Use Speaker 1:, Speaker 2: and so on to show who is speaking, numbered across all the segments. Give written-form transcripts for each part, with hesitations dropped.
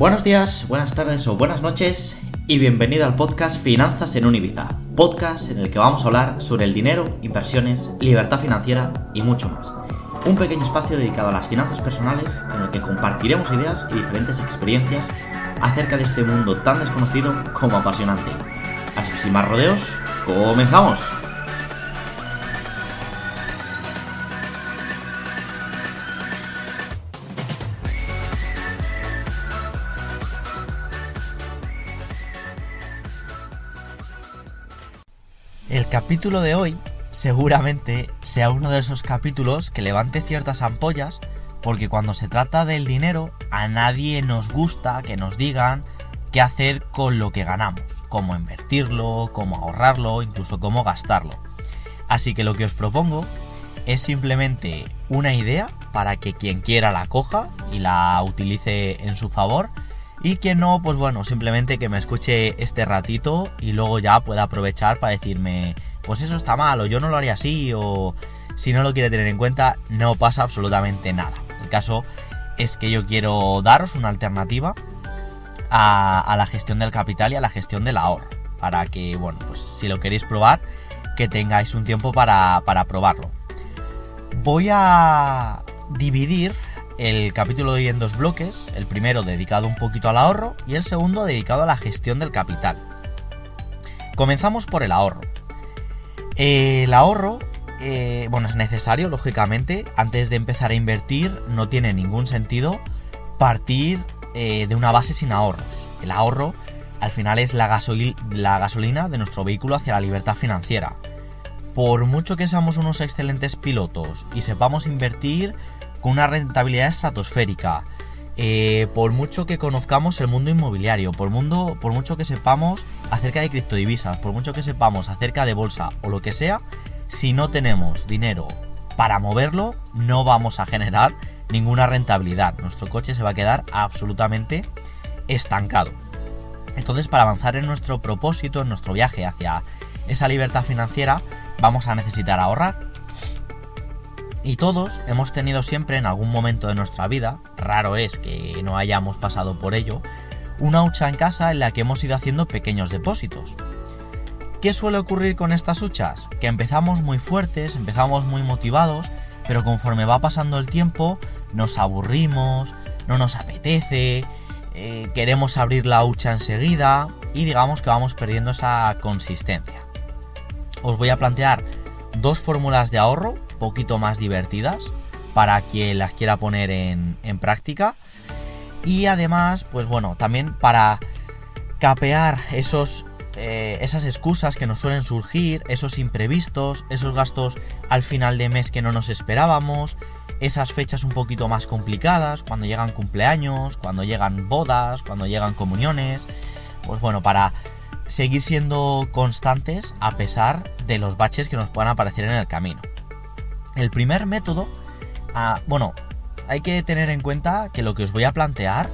Speaker 1: Buenos días, buenas tardes o buenas noches y bienvenido al podcast Finanzas en un Ibiza, podcast en el que vamos a hablar sobre el dinero, inversiones, libertad financiera y mucho más. Un pequeño espacio dedicado a las finanzas personales en el que compartiremos ideas y diferentes experiencias acerca de este mundo tan desconocido como apasionante. Así que sin más rodeos, ¡comenzamos! El capítulo de hoy seguramente sea uno de esos capítulos que levante ciertas ampollas, porque cuando se trata del dinero a nadie nos gusta que nos digan qué hacer con lo que ganamos, cómo invertirlo, cómo ahorrarlo, incluso cómo gastarlo. Así que lo que os propongo es simplemente una idea para que quien quiera la coja y la utilice en su favor, y quien no, pues bueno, simplemente que me escuche este ratito y luego ya pueda aprovechar para decirme, pues eso está mal, o yo no lo haría así, o si no lo quiere tener en cuenta, no pasa absolutamente nada. El caso es que yo quiero daros una alternativa a la gestión del capital y a la gestión del ahorro, para que, bueno, pues si lo queréis probar, que tengáis un tiempo para probarlo. Voy a dividir el capítulo de hoy en dos bloques, el primero dedicado un poquito al ahorro y el segundo dedicado a la gestión del capital. Comenzamos por el ahorro. El ahorro, es necesario, lógicamente. Antes de empezar a invertir no tiene ningún sentido partir de una base sin ahorros. El ahorro al final es la gasolina de nuestro vehículo hacia la libertad financiera. Por mucho que seamos unos excelentes pilotos y sepamos invertir con una rentabilidad estratosférica, por mucho que conozcamos el mundo inmobiliario, por mucho que sepamos acerca de criptodivisas, por mucho que sepamos acerca de bolsa o lo que sea, si no tenemos dinero para moverlo, no vamos a generar ninguna rentabilidad. Nuestro coche se va a quedar absolutamente estancado. Entonces, para avanzar en nuestro propósito, en nuestro viaje hacia esa libertad financiera, vamos a necesitar ahorrar. Y todos hemos tenido siempre en algún momento de nuestra vida, raro es que no hayamos pasado por ello, una hucha en casa en la que hemos ido haciendo pequeños depósitos. ¿Qué suele ocurrir con estas huchas? Que empezamos muy fuertes, empezamos muy motivados, pero conforme va pasando el tiempo nos aburrimos, no nos apetece, queremos abrir la hucha enseguida y digamos que vamos perdiendo esa consistencia. Os voy a plantear dos fórmulas de ahorro poquito más divertidas para quien las quiera poner en práctica, y además, pues bueno, también para capear esas excusas que nos suelen surgir, esos imprevistos, esos gastos al final de mes que no nos esperábamos, esas fechas un poquito más complicadas, cuando llegan cumpleaños, cuando llegan bodas, cuando llegan comuniones, pues bueno, para seguir siendo constantes a pesar de los baches que nos puedan aparecer en el camino. El primer método, hay que tener en cuenta que lo que os voy a plantear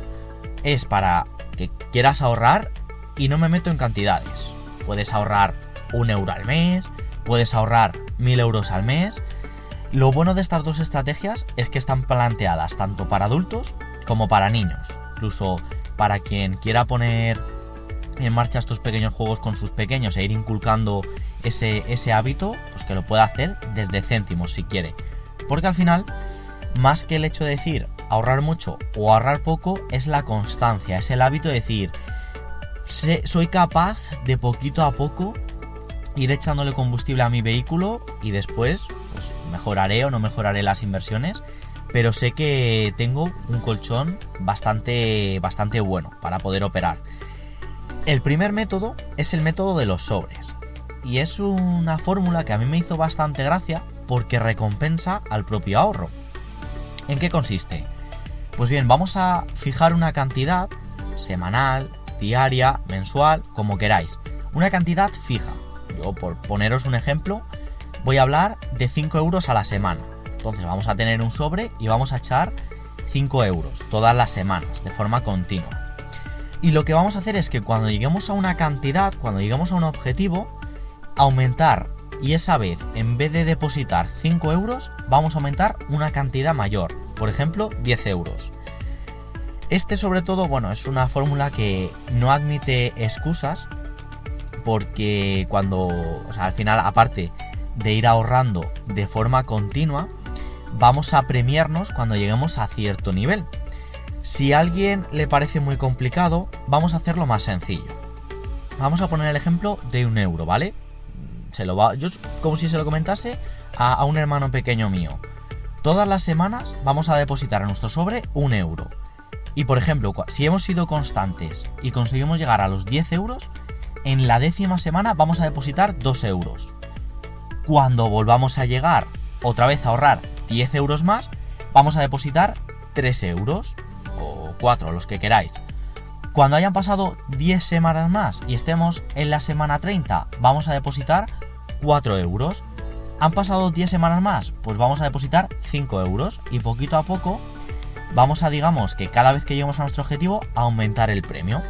Speaker 1: es para que quieras ahorrar y no me meto en cantidades. Puedes ahorrar 1 euro al mes, puedes ahorrar 1000 euros al mes. Lo bueno de estas dos estrategias es que están planteadas tanto para adultos como para niños. Incluso para quien quiera poner en marcha estos pequeños juegos con sus pequeños e ir inculcando ese hábito, pues que lo pueda hacer desde céntimos si quiere. Porque al final, más que el hecho de decir ahorrar mucho o ahorrar poco, es la constancia, es el hábito de decir, soy capaz de poquito a poco ir echándole combustible a mi vehículo y después pues mejoraré o no mejoraré las inversiones, pero sé que tengo un colchón bastante bueno para poder operar. El primer método es el método de los sobres, y es una fórmula que a mí me hizo bastante gracia porque recompensa al propio ahorro. ¿En qué consiste? Pues bien, vamos a fijar una cantidad semanal, diaria, mensual, como queráis. Una cantidad fija. Yo, por poneros un ejemplo, voy a hablar de 5 euros a la semana. Entonces vamos a tener un sobre y vamos a echar 5 euros todas las semanas, de forma continua. Y lo que vamos a hacer es que cuando lleguemos a una cantidad, cuando lleguemos a un objetivo, aumentar, y esa vez, en vez de depositar 5 euros, vamos a aumentar una cantidad mayor, por ejemplo, 10 euros. Este sobre todo, bueno, es una fórmula que no admite excusas porque al final, aparte de ir ahorrando de forma continua, vamos a premiarnos cuando lleguemos a cierto nivel. Si a alguien le parece muy complicado, vamos a hacerlo más sencillo. Vamos a poner el ejemplo de 1 euro, ¿vale? Yo como si se lo comentase a un hermano pequeño mío. Todas las semanas vamos a depositar en nuestro sobre 1 euro. Y por ejemplo, si hemos sido constantes y conseguimos llegar a los 10 euros, en la 10ª semana vamos a depositar 2 euros. Cuando volvamos a llegar otra vez a ahorrar 10 euros más, vamos a depositar 3 euros o 4, los que queráis. Cuando hayan pasado 10 semanas más y estemos en la semana 30, vamos a depositar 4 euros. ¿Han pasado 10 semanas más? Pues vamos a depositar 5 euros y poquito a poco vamos a, digamos, que cada vez que lleguemos a nuestro objetivo, aumentar el premio.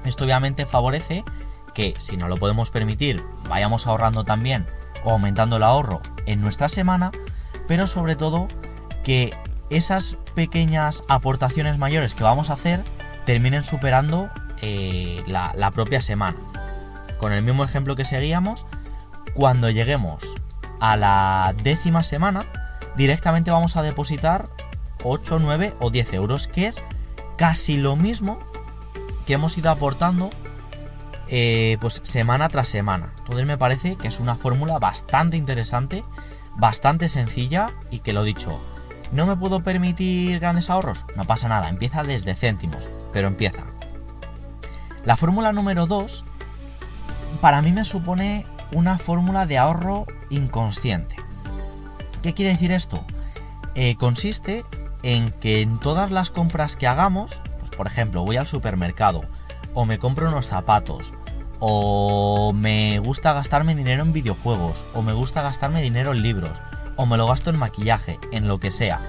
Speaker 1: Esto obviamente favorece que, si no lo podemos permitir, vayamos ahorrando también o aumentando el ahorro en nuestra semana, pero sobre todo que esas pequeñas aportaciones mayores que vamos a hacer terminen superando la propia semana. Con el mismo ejemplo que seguíamos, cuando lleguemos a la 10ª semana, directamente vamos a depositar 8, 9 o 10 euros, que es casi lo mismo que hemos ido aportando pues semana tras semana. Entonces me parece que es una fórmula bastante interesante, bastante sencilla y que, lo dicho, ¿no me puedo permitir grandes ahorros? No pasa nada, empieza desde céntimos, pero empieza. La fórmula número 2 para mí me supone una fórmula de ahorro inconsciente. ¿Qué quiere decir esto? Consiste en que en todas las compras que hagamos, pues por ejemplo, voy al supermercado, o me compro unos zapatos, o me gusta gastarme dinero en videojuegos, o me gusta gastarme dinero en libros, o me lo gasto en maquillaje, en lo que sea,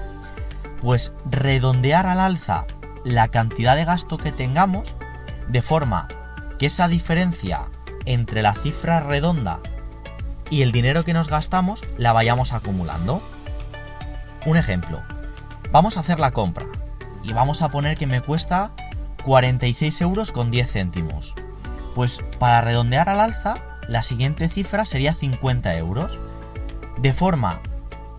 Speaker 1: pues redondear al alza la cantidad de gasto que tengamos, de forma que esa diferencia entre la cifra redonda y el dinero que nos gastamos la vayamos acumulando. Un ejemplo, vamos a hacer la compra y vamos a poner que me cuesta 46 euros con 10 céntimos. Pues para redondear al alza, la siguiente cifra sería 50 euros. De forma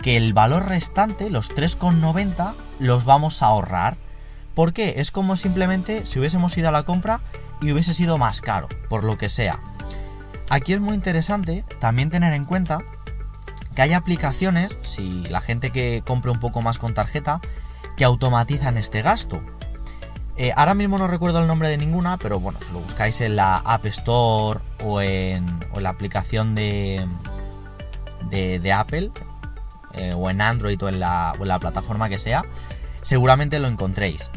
Speaker 1: que el valor restante, los 3,90, los vamos a ahorrar. ¿Por qué? Es como simplemente si hubiésemos ido a la compra y hubiese sido más caro, por lo que sea. Aquí es muy interesante también tener en cuenta que hay aplicaciones, si la gente que compre un poco más con tarjeta, que automatizan este gasto. Ahora mismo no recuerdo el nombre de ninguna, pero bueno, si lo buscáis en la App Store o en la aplicación de Apple, o en Android o en la plataforma que sea, seguramente lo encontréis.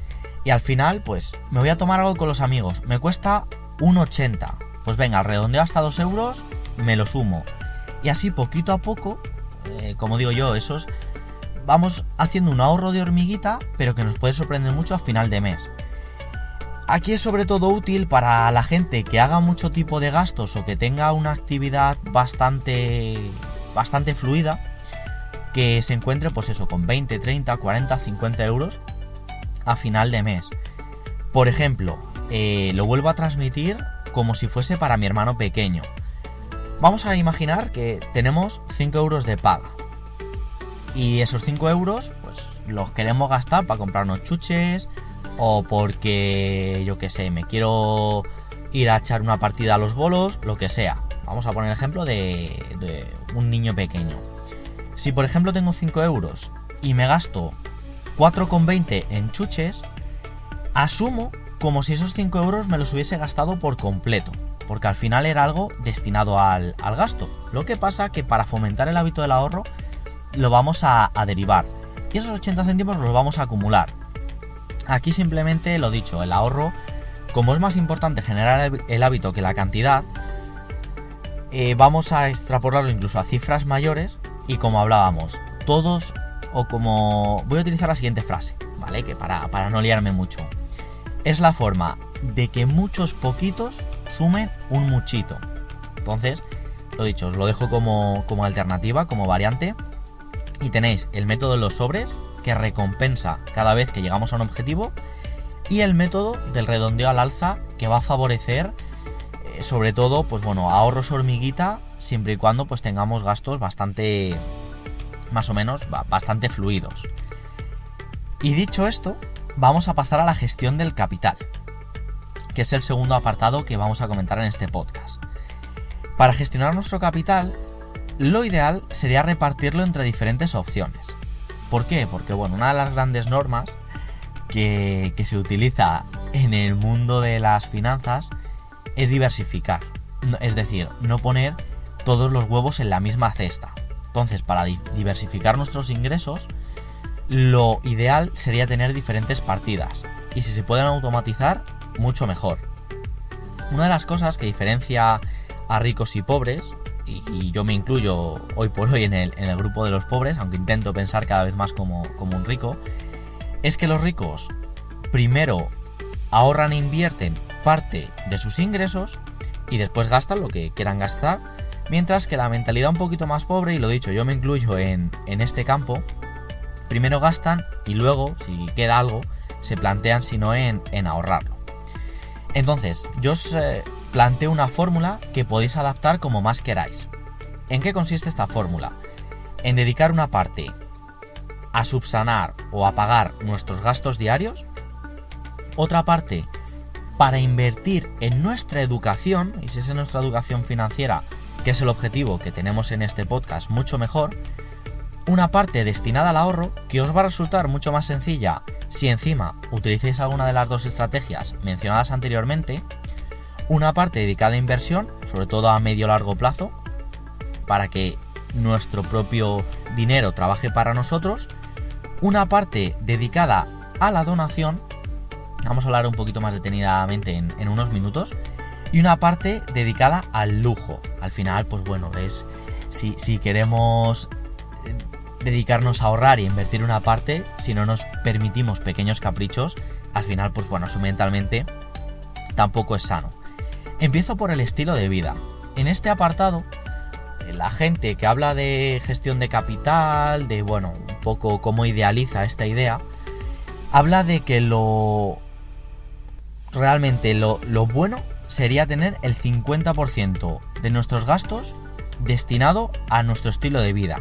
Speaker 1: Y al final, pues, me voy a tomar algo con los amigos, me cuesta 1,80. Pues venga, redondeo hasta 2 euros, me lo sumo. Y así poquito a poco, como digo yo, vamos haciendo un ahorro de hormiguita, pero que nos puede sorprender mucho a final de mes. Aquí es sobre todo útil para la gente que haga mucho tipo de gastos o que tenga una actividad bastante fluida, que se encuentre pues eso, con 20, 30, 40, 50 euros a final de mes. Por ejemplo, lo vuelvo a transmitir como si fuese para mi hermano pequeño. Vamos a imaginar que tenemos 5 euros de paga y esos 5 euros pues los queremos gastar para comprarnos chuches o porque, yo que sé, me quiero ir a echar una partida a los bolos, lo que sea. Vamos a poner el ejemplo de un niño pequeño. Si por ejemplo tengo 5 euros y me gasto 4,20 en chuches, asumo como si esos 5 euros me los hubiese gastado por completo, porque al final era algo destinado al gasto. Lo que pasa que para fomentar el hábito del ahorro lo vamos a derivar y esos 80 céntimos los vamos a acumular. Aquí simplemente lo dicho, el ahorro, como es más importante generar el hábito que la cantidad, vamos a extrapolarlo incluso a cifras mayores y, como hablábamos, todos, o como voy a utilizar la siguiente frase, ¿vale? Que para no liarme mucho, es la forma de que muchos poquitos sumen un muchito. Entonces, lo dicho, os lo dejo como alternativa, como variante. Y tenéis el método de los sobres, que recompensa cada vez que llegamos a un objetivo. y el método del redondeo al alza, que va a favorecer sobre todo pues bueno, ahorros hormiguita, siempre y cuando pues tengamos gastos bastante, más o menos, bastante fluidos. Y dicho esto, vamos a pasar a la gestión del capital, que es el segundo apartado que vamos a comentar en este podcast. Para gestionar nuestro capital, lo ideal sería repartirlo entre diferentes opciones. ¿Por qué? Porque bueno, una de las grandes normas que se utiliza en el mundo de las finanzas es diversificar, es decir, no poner todos los huevos en la misma cesta. Entonces, para diversificar nuestros ingresos, lo ideal sería tener diferentes partidas, y si se pueden automatizar, mucho mejor. Una de las cosas que diferencia a ricos y pobres, y yo me incluyo hoy por hoy en el grupo de los pobres, aunque intento pensar cada vez más como un rico, es que los ricos primero ahorran e invierten parte de sus ingresos y después gastan lo que quieran gastar, mientras que la mentalidad un poquito más pobre, y lo dicho, yo me incluyo en este campo, primero gastan y luego, si queda algo, se plantean si no en ahorrarlo. Entonces, yo os planteo una fórmula que podéis adaptar como más queráis. ¿En qué consiste esta fórmula? En dedicar una parte a subsanar o a pagar nuestros gastos diarios, otra parte para invertir en nuestra educación, y si es en nuestra educación financiera, que es el objetivo que tenemos en este podcast, mucho mejor, una parte destinada al ahorro, que os va a resultar mucho más sencilla si encima utilicéis alguna de las dos estrategias mencionadas anteriormente, una parte dedicada a inversión, sobre todo a medio largo plazo, para que nuestro propio dinero trabaje para nosotros, una parte dedicada a la donación, vamos a hablar un poquito más detenidamente en unos minutos, y una parte dedicada al lujo. Al final, pues bueno, es si queremos dedicarnos a ahorrar y invertir una parte, si no nos permitimos pequeños caprichos, al final, pues bueno, eso mentalmente tampoco es sano. Empiezo por el estilo de vida. En este apartado, la gente que habla de gestión de capital, de bueno, un poco cómo idealiza esta idea, habla de que realmente lo bueno sería tener el 50% de nuestros gastos destinado a nuestro estilo de vida.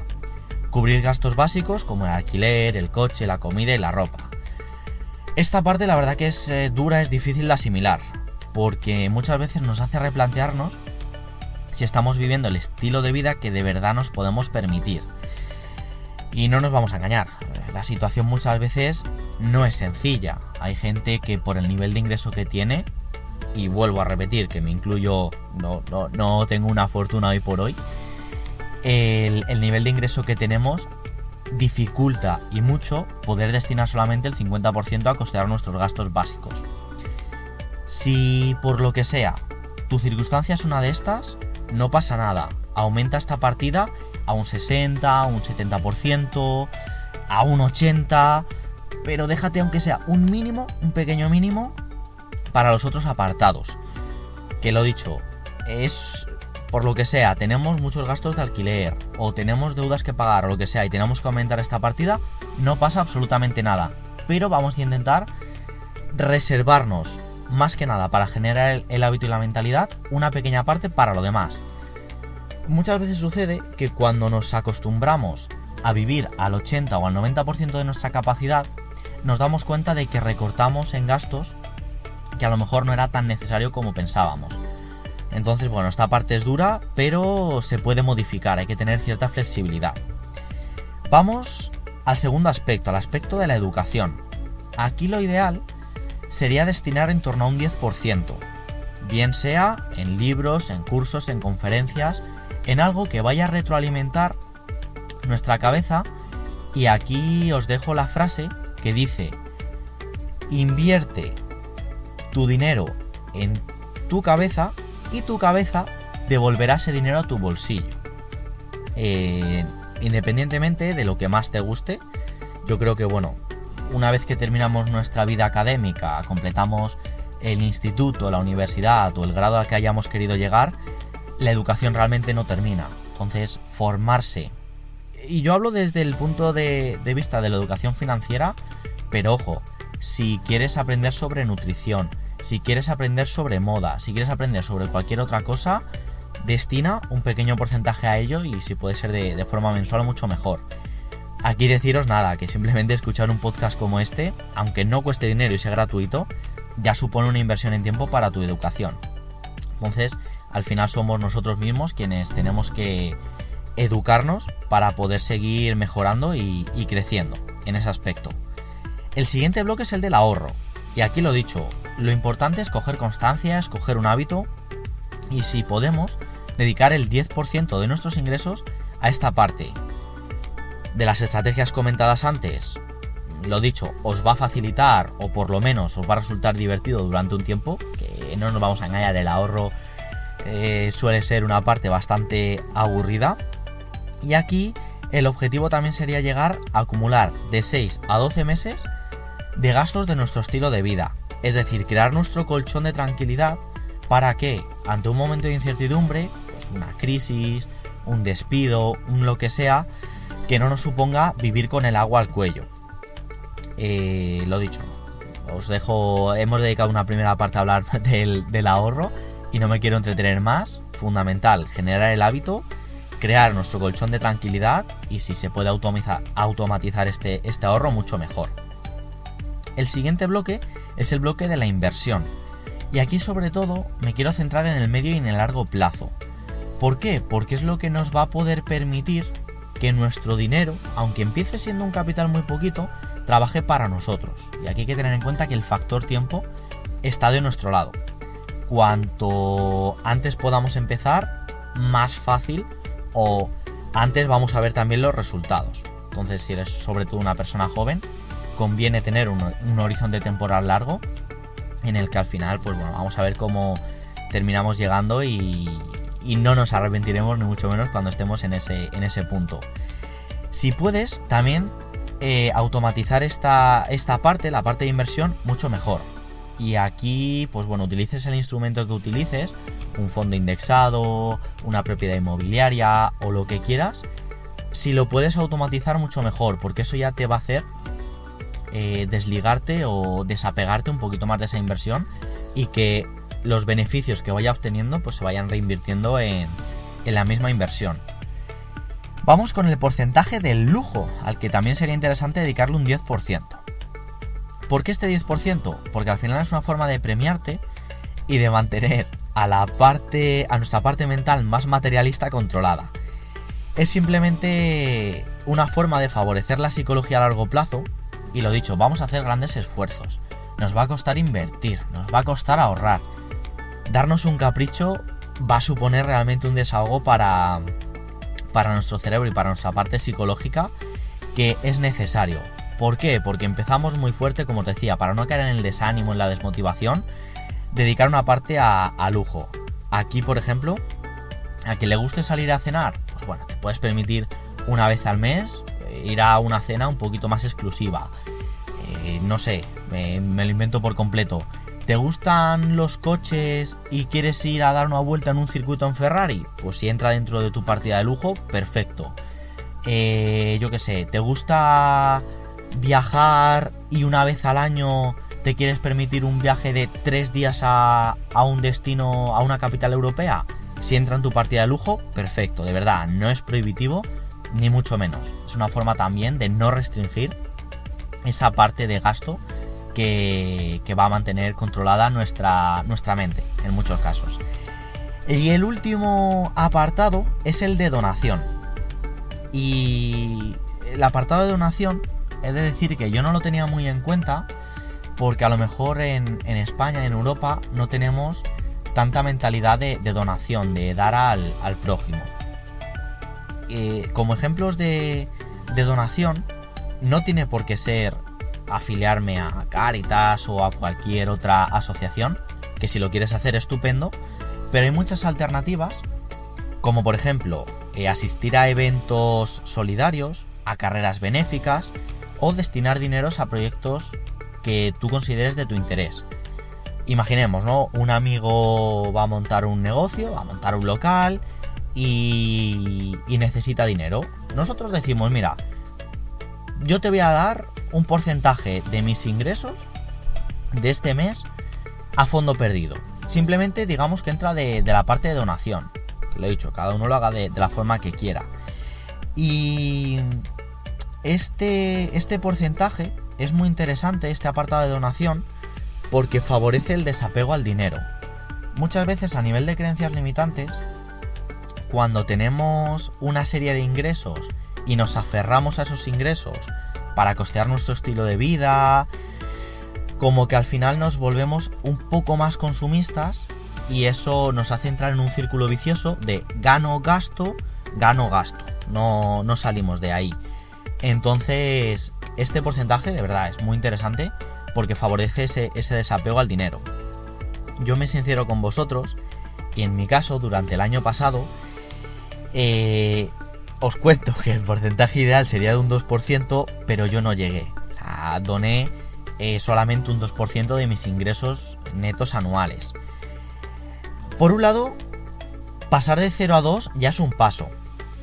Speaker 1: Cubrir gastos básicos como el alquiler, el coche, la comida y la ropa. Esta parte la verdad que es dura, es difícil de asimilar, porque muchas veces nos hace replantearnos si estamos viviendo el estilo de vida que de verdad nos podemos permitir. Y no nos vamos a engañar, la situación muchas veces no es sencilla. Hay gente que por el nivel de ingreso que tiene, y vuelvo a repetir que me incluyo, no tengo una fortuna hoy por hoy, el nivel de ingreso que tenemos dificulta y mucho poder destinar solamente el 50% a costear nuestros gastos básicos. Si por lo que sea tu circunstancia es una de estas, no pasa nada, aumenta esta partida a un 60, a un 70%, a un 80%, pero déjate aunque sea un mínimo, un pequeño mínimo para los otros apartados. Que lo dicho, es por lo que sea, tenemos muchos gastos de alquiler o tenemos deudas que pagar o lo que sea y tenemos que aumentar esta partida, no pasa absolutamente nada, pero vamos a intentar reservarnos más que nada para generar el hábito y la mentalidad, una pequeña parte para lo demás. Muchas veces sucede que cuando nos acostumbramos a vivir al 80 o al 90% de nuestra capacidad, nos damos cuenta de que recortamos en gastos que a lo mejor no era tan necesario como pensábamos. Entonces, bueno, esta parte es dura, pero se puede modificar, hay que tener cierta flexibilidad. Vamos al segundo aspecto, al aspecto de la educación. Aquí lo ideal sería destinar en torno a un 10%, bien sea en libros, en cursos, en conferencias, en algo que vaya a retroalimentar nuestra cabeza. Y aquí os dejo la frase que dice: invierte tu dinero en tu cabeza y tu cabeza devolverá ese dinero a tu bolsillo. Independientemente de lo que más te guste, yo creo que bueno, una vez que terminamos nuestra vida académica, completamos el instituto, la universidad o el grado al que hayamos querido llegar, la educación realmente no termina. Entonces, formarse. Y yo hablo desde el punto de vista de la educación financiera, pero ojo, si quieres aprender sobre nutrición, si quieres aprender sobre moda, si quieres aprender sobre cualquier otra cosa, destina un pequeño porcentaje a ello y si puede ser de forma mensual mucho mejor. Aquí deciros nada, que simplemente escuchar un podcast como este, aunque no cueste dinero y sea gratuito, ya supone una inversión en tiempo para tu educación. Entonces, al final somos nosotros mismos quienes tenemos que educarnos para poder seguir mejorando y creciendo en ese aspecto. El siguiente bloque es el del ahorro. Y aquí lo dicho, lo importante es coger constancia, escoger un hábito y si podemos, dedicar el 10% de nuestros ingresos a esta parte. De las estrategias comentadas antes, lo dicho, os va a facilitar o por lo menos os va a resultar divertido durante un tiempo, que no nos vamos a engañar, el ahorro suele ser una parte bastante aburrida. Y aquí el objetivo también sería llegar a acumular de 6 a 12 meses de gastos de nuestro estilo de vida. Es decir, crear nuestro colchón de tranquilidad para que, ante un momento de incertidumbre, pues una crisis, un despido, un lo que sea, que no nos suponga vivir con el agua al cuello. Lo dicho, os dejo, hemos dedicado una primera parte a hablar del ahorro y no me quiero entretener más. Fundamental, generar el hábito, crear nuestro colchón de tranquilidad y si se puede automatizar este ahorro, mucho mejor. El siguiente bloque es el bloque de la inversión. Y aquí sobre todo me quiero centrar en el medio y en el largo plazo. ¿Por qué? Porque es lo que nos va a poder permitir que nuestro dinero, aunque empiece siendo un capital muy poquito, trabaje para nosotros. Y aquí hay que tener en cuenta que el factor tiempo está de nuestro lado. Cuanto antes podamos empezar, más fácil o antes vamos a ver también los resultados. Entonces, si eres sobre todo una persona joven, conviene tener un horizonte temporal largo en el que al final, pues bueno, vamos a ver cómo terminamos llegando y no nos arrepentiremos ni mucho menos cuando estemos en ese punto. Si puedes, también automatizar esta parte, la parte de inversión, mucho mejor. Y aquí, pues bueno, utilices el instrumento que utilices, un fondo indexado, una propiedad inmobiliaria o lo que quieras, si lo puedes automatizar mucho mejor, porque eso ya te va a hacer desligarte o desapegarte un poquito más de esa inversión y que los beneficios que vaya obteniendo pues se vayan reinvirtiendo en la misma inversión. Vamos con el porcentaje del lujo, al que también sería interesante dedicarle un 10%. ¿Por qué este 10%? Porque al final es una forma de premiarte y de mantener a nuestra parte mental más materialista controlada. Es simplemente una forma de favorecer la psicología a largo plazo y lo dicho, vamos a hacer grandes esfuerzos. Nos va a costar invertir, nos va a costar ahorrar. Darnos un capricho va a suponer realmente un desahogo para nuestro cerebro y para nuestra parte psicológica que es necesario. ¿Por qué? Porque empezamos muy fuerte, como te decía, para no caer en el desánimo, en la desmotivación, dedicar una parte a lujo. Aquí, por ejemplo, a que le guste salir a cenar, pues bueno, te puedes permitir una vez al mes ir a una cena un poquito más exclusiva. No sé, me lo invento por completo. ¿Te gustan los coches y quieres ir a dar una vuelta en un circuito en Ferrari? Pues si entra dentro de tu partida de lujo, perfecto. Yo qué sé, ¿te gusta viajar y una vez al año te quieres permitir un viaje de 3 días a un destino, a una capital europea? Si entra en tu partida de lujo, perfecto, de verdad, no es prohibitivo, ni mucho menos. Es una forma también de no restringir esa parte de gasto que va a mantener controlada nuestra mente, en muchos casos. Y el último apartado es el de donación. Y el apartado de donación, he de decir que yo no lo tenía muy en cuenta, porque a lo mejor en España, en Europa, no tenemos tanta mentalidad de donación, de dar al prójimo. Como ejemplos de donación, no tiene por qué ser afiliarme a Cáritas o a cualquier otra asociación, que si lo quieres hacer estupendo, pero hay muchas alternativas, como por ejemplo asistir a eventos solidarios, a carreras benéficas o destinar dineros a proyectos que tú consideres de tu interés. Imaginemos, ¿no? Un amigo va a montar un negocio, va a montar un local y necesita dinero. Nosotros decimos, mira, yo te voy a dar un porcentaje de mis ingresos de este mes a fondo perdido. Simplemente digamos que entra de la parte de donación. Lo he dicho, cada uno lo haga de la forma que quiera. Y este porcentaje es muy interesante, este apartado de donación, porque favorece el desapego al dinero. Muchas veces a nivel de creencias limitantes, cuando tenemos una serie de ingresos y nos aferramos a esos ingresos para costear nuestro estilo de vida, como que al final nos volvemos un poco más consumistas y eso nos hace entrar en un círculo vicioso de gano-gasto, gano-gasto. No salimos de ahí. Entonces, este porcentaje de verdad es muy interesante porque favorece ese desapego al dinero. Yo me sincero con vosotros y en mi caso, durante el año pasado, os cuento que el porcentaje ideal sería de un 2%, pero yo no llegué. O sea, doné solamente un 2% de mis ingresos netos anuales. Por un lado, pasar de 0 a 2 ya es un paso.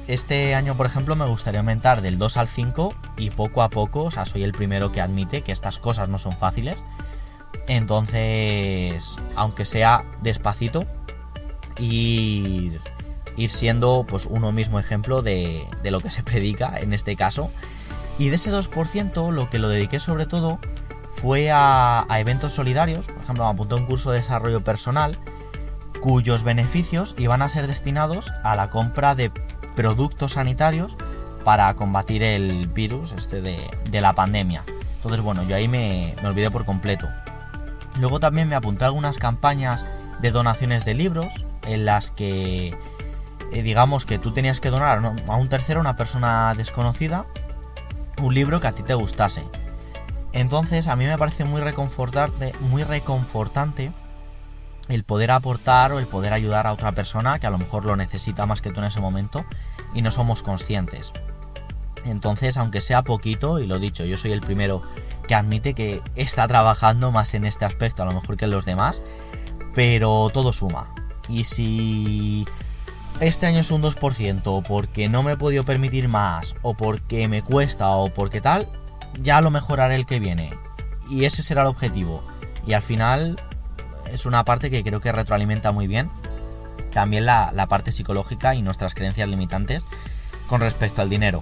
Speaker 1: Este año, por ejemplo, me gustaría aumentar del 2 al 5 y poco a poco, o sea, soy el primero que admite que estas cosas no son fáciles. Entonces, aunque sea despacito, ir siendo pues uno mismo ejemplo de lo que se predica en este caso. Y de ese 2% lo que lo dediqué sobre todo fue a eventos solidarios. Por ejemplo, me apunté a un curso de desarrollo personal cuyos beneficios iban a ser destinados a la compra de productos sanitarios para combatir el virus de la pandemia. Entonces, bueno, yo ahí me olvidé por completo. Luego también me apunté a algunas campañas de donaciones de libros en las que digamos que tú tenías que donar a un tercero, una persona desconocida, un libro que a ti te gustase. Entonces a mí me parece muy reconfortante el poder aportar o el poder ayudar a otra persona que a lo mejor lo necesita más que tú en ese momento y no somos conscientes. Entonces, aunque sea poquito, y lo dicho, yo soy el primero que admite que está trabajando más en este aspecto a lo mejor que los demás, pero todo suma. Y si este año es un 2% porque no me he podido permitir más, o porque me cuesta, o porque tal, ya lo mejoraré el que viene. Y ese será el objetivo. Y al final es una parte que creo que retroalimenta muy bien también la parte psicológica y nuestras creencias limitantes con respecto al dinero.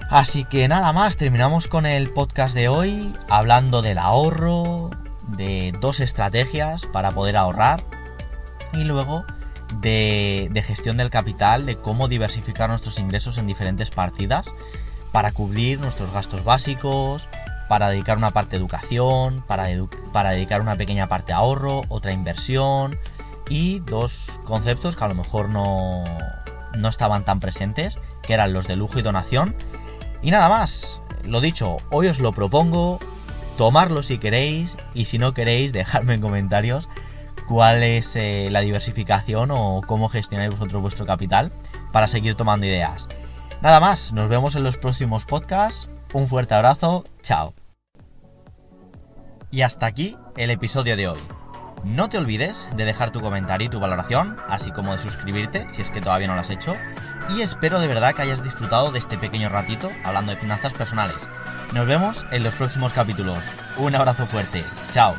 Speaker 1: Así que nada más, terminamos con el podcast de hoy hablando del ahorro, de 2 estrategias para poder ahorrar y luego de gestión del capital, de cómo diversificar nuestros ingresos en diferentes partidas para cubrir nuestros gastos básicos, para dedicar una parte a educación, para dedicar una pequeña parte a ahorro, otra a inversión y 2 conceptos que a lo mejor no estaban tan presentes, que eran los de lujo y donación. Y nada más, lo dicho, hoy os lo propongo, tomarlo si queréis y si no queréis dejadme en comentarios cuál es la diversificación o cómo gestionáis vosotros vuestro capital para seguir tomando ideas. Nada más, nos vemos en los próximos podcasts, un fuerte abrazo, chao. Y hasta aquí el episodio de hoy. No te olvides de dejar tu comentario y tu valoración, así como de suscribirte si es que todavía no lo has hecho, y espero de verdad que hayas disfrutado de este pequeño ratito hablando de finanzas personales. Nos vemos en los próximos capítulos. Un abrazo fuerte, chao.